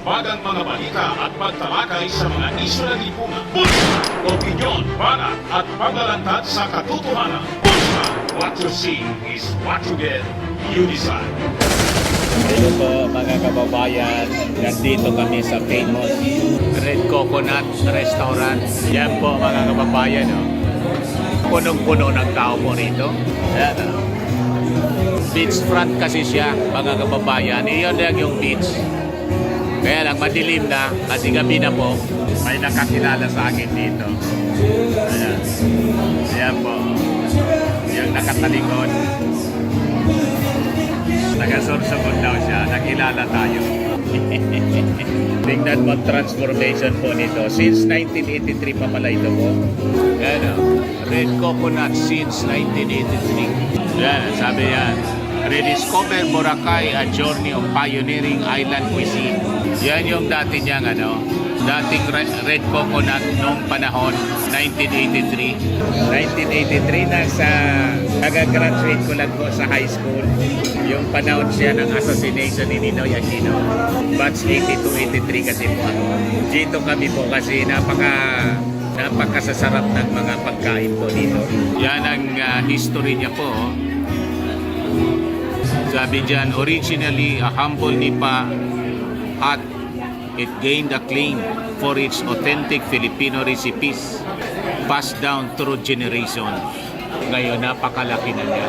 bagang mga balita at pagtalakay sa mga isyu ng lipunan. Pulsa! Opinyon, banat at paglalantad sa katotohanan. Pulsa! What you see is what you get. You decide. Hello po mga kababayan, nandito kami sa famous Red Coconut Restaurant. Yan po mga kababayan, oh. Punong-puno ng tao po rito. Yan, oh. Beachfront kasi siya mga kababayan. Iyon lang yung beach. Kaya lang madilim na kasi gabi na po. May nakakilala sa akin dito. Ayan. Ayan po. Yung nakatalikod. Nagasursugon daw siya. Nakilala tayo. Tingnan mo transformation po nito. Since 1983 pa pala ito po. Yan o. Red Coconut since 1983. Yan. Sabi yan. Rediscover Boracay, a journey of pioneering island cuisine. Yan yung dati niyang dating Red Coconut noong panahon 1983. 1983 nasa kagagraduate ko lang po sa high school. Yung panahon siya ng assassination ni Ninoy Aquino. Batch 82-83 kasi po ako. Dito kami po kasi napakasasarap ng mga pagkain po dito. Yan ang history niya po. Sabi dyan, originally a humble nipa hut, it gained acclaim for its authentic Filipino recipes passed down through generations. Ngayon, napakalaki na niya.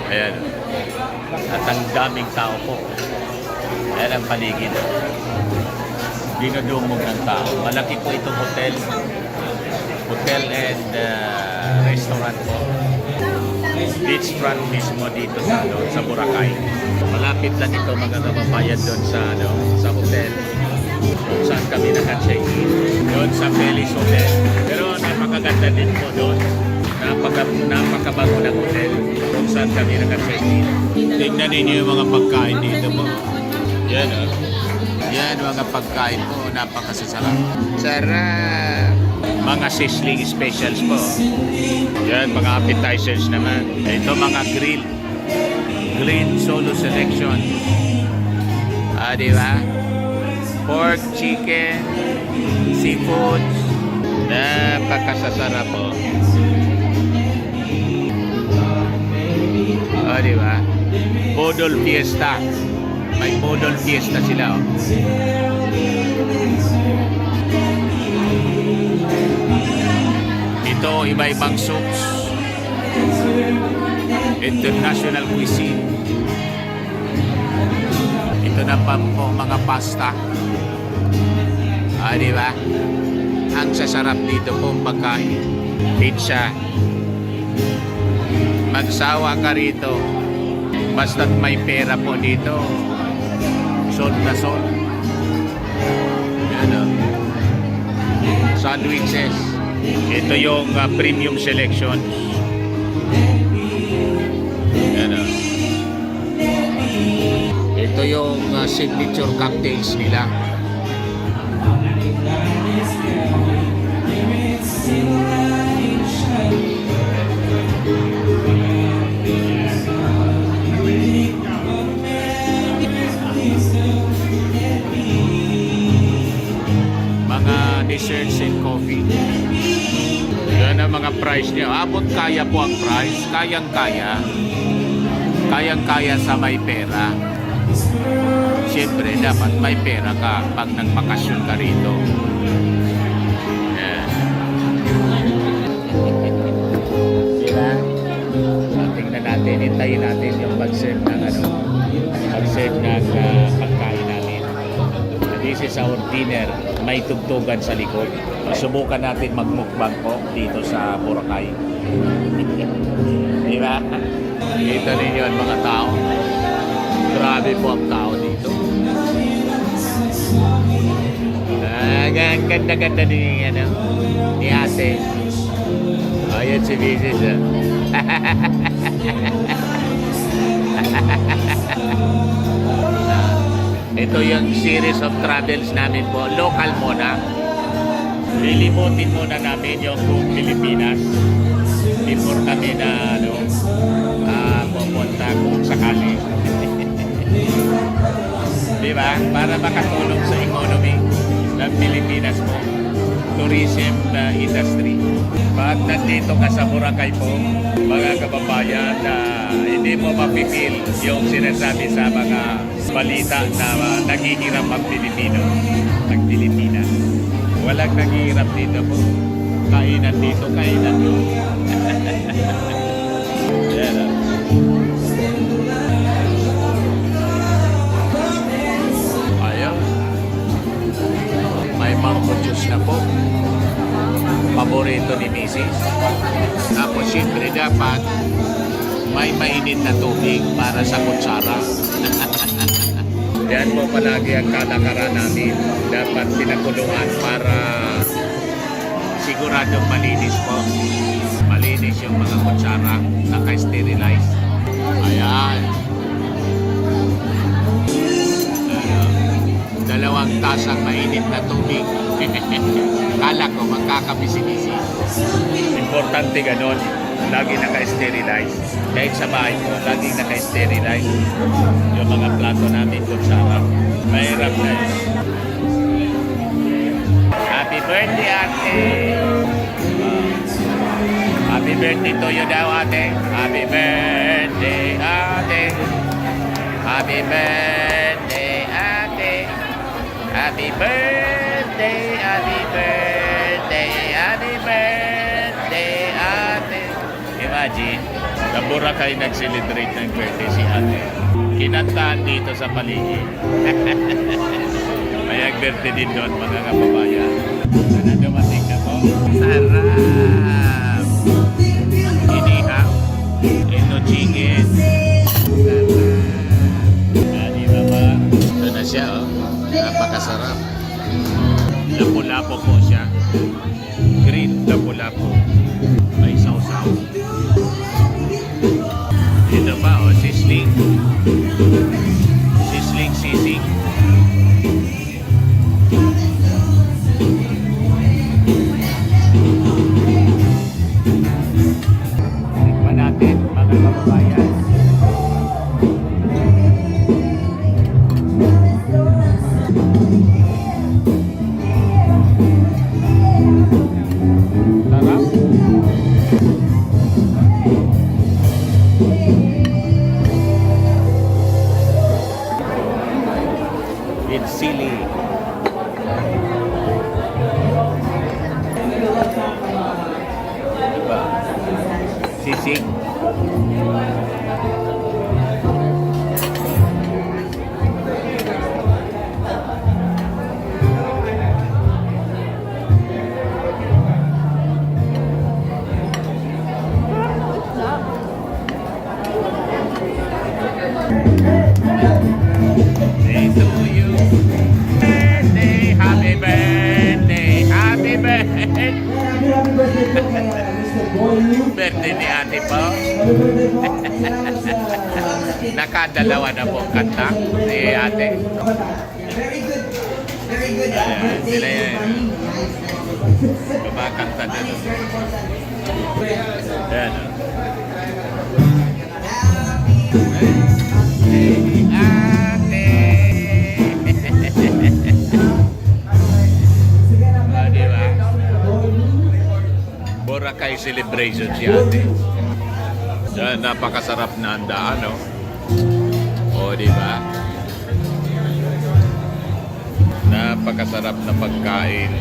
Ayan. At ang daming tao po. Ayan ang paligid. Dinudumog ng tao. Malaki po itong hotel. Hotel and restaurant po. Beachfront mismo dito sa Boracay. Malapit lang ito mga kababayan doon sa hotel. Kung saan kami naka-check-in. Doon sa Feliz Hotel. Pero napakaganda din po doon. Napakabago ng hotel. Kung saan kami naka-check-in. Tingnan ninyo yung mga pagkain dito po. Yan o. Yan mga pagkain po. Napakasasarap. Sarap! Mga sizzling specials po. Yan, mga appetizers naman. Ito mga grilled solo selection. Di ba? Pork, chicken, seafood. Napakasasarap po. Di ba? Podol Fiesta. May Podol Fiesta sila. Ito, iba-ibang soups. International cuisine. Ito na pa po mga pasta. Di ba? Ang sasarap dito po pagkain. Pizza. Magsawa ka rito. Basta't may pera po dito. Sold na sold. Yan o. Sandwiches. Ito yung premium selection. Yan o. Ito yung signature cocktails nila. Mga desserts and coffee. Yan ang mga price niya. Abot kaya po ang price. Kayang-kaya. Kayang-kaya sa may pera. Siyempre, dapat may pera ka pag nagpakasyon ka rito. Yan. Diba? So, tingnan natin, hintayin natin yung pag-serve ng pag-serve ng pagkain natin. This is our dinner. May tugtugan sa likod. Subukan natin magmukbang po dito sa Boracay. Diba? Ito ninyo ang mga tao. Grabe po ang tao dito. Ang ganda-ganda ni ate. Ayan si Mrs. Ito yung series of travels namin po. Local muna. Lilimutin muna namin yung buong Pilipinas before kami na pupunta kung sakali. Di di ba? Para makatulong sa economy ng Pilipinas po. Tourism industry. Pag nandito ka sa Boracay po, mga kababayan, na hindi mo mapipil yung sinasabi sa mga balita na naghihirap ang Pilipino, ang Pilipinas. Walang naghihirap dito po. Kainan dito, kainan doon. Yan, Ayun. May mango juice na po. Paborito ni Mrs. Tapos siyempre dapat may mainit na tubig para sa kutsara. Yan po palagi ang kalakaran namin. Dapat pinakuluan para siguradong malinis po. Malinis yung mga kutsara. Naka-sterilize. Ayan. Dalawang tasang mainit na tubig. Kala ko magkakabisi-bisi. Importante ganon. Lagi naka-sterilize. Kahit sa bahay ko, lagi naka-sterilize. Yung mga plato namin kutsara. Mahirap na yun. Happy birthday, ate! Happy birthday to you daw, ate. Happy birthday, ate. Happy birthday, ate. Happy birthday, happy birthday, happy birthday, ate. Imagine, sa Boracay nag-celebrate ng birthday si ate. Kinantahan dito sa paligid. May birthday din doon, mga kababayan. Ano dumating na po? Sarap! Inihaw, ino chicken. Sarap! Di ba ba? Ito na siya, oh. Napakasarap. Lapu-lapo po siya. Green lapu-lapo. May sausaw. Ito pa, oh, sisling. Sisling sisig. Tikman natin, mga kababayan. Sarap. It's silly. Diba? Sisig. Day to you. Birthday, happy birthday, happy birthday. Birthday ni ate po. Nakadalawa na po kanta ni ate. Ayan, sila yan. Kumakanta na doon. Ayan. Ate. Diba? Boracay celebration si ate. Yan, napakasarap na handaan, no? O, diba? Napakasarap na pagkain.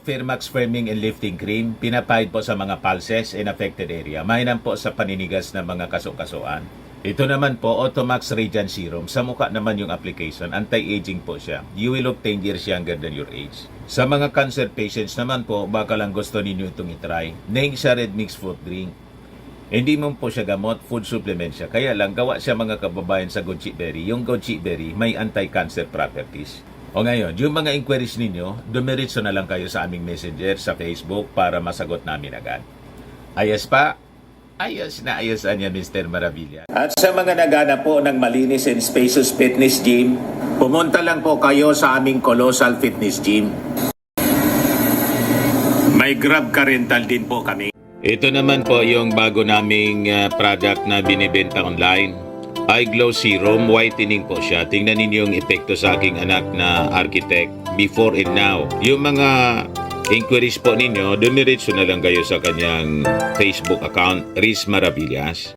Firmax Firming and Lifting Cream. Pinapahid po sa mga pulses and affected area. Mainam po sa paninigas ng mga kasukasuan. Ito naman po, Automax Radiant Serum. Sa mukha naman yung application. Anti-aging po siya. You will look 10 years younger than your age. Sa mga cancer patients naman po, baka lang gusto ninyo itong itry. Neng siya red mixed fruit drink. Hindi mo po siya gamot, food supplement siya. Kaya lang, gawa siya mga kababayan sa goji berry. Yung goji berry may anti-cancer properties. O ngayon, yung mga inquiries ninyo, dumiritso na lang kayo sa aming messenger sa Facebook para masagot namin agad. Ayos pa? Ayos na ayos niya, Mr. Maravilla. At sa mga nagana po ng malinis and spacious fitness gym, pumunta lang po kayo sa aming Colossal Fitness Gym. May Grab Car Rental din po kami. Ito naman po yung bago naming product na binibenta online. Eye Glow Serum, whitening po siya. Tingnan ninyo yung epekto sa aking anak na architect before and now. Yung mga inquiries po ninyo, dumiretso na lang kayo sa kanyang Facebook account, Riz Maravillas.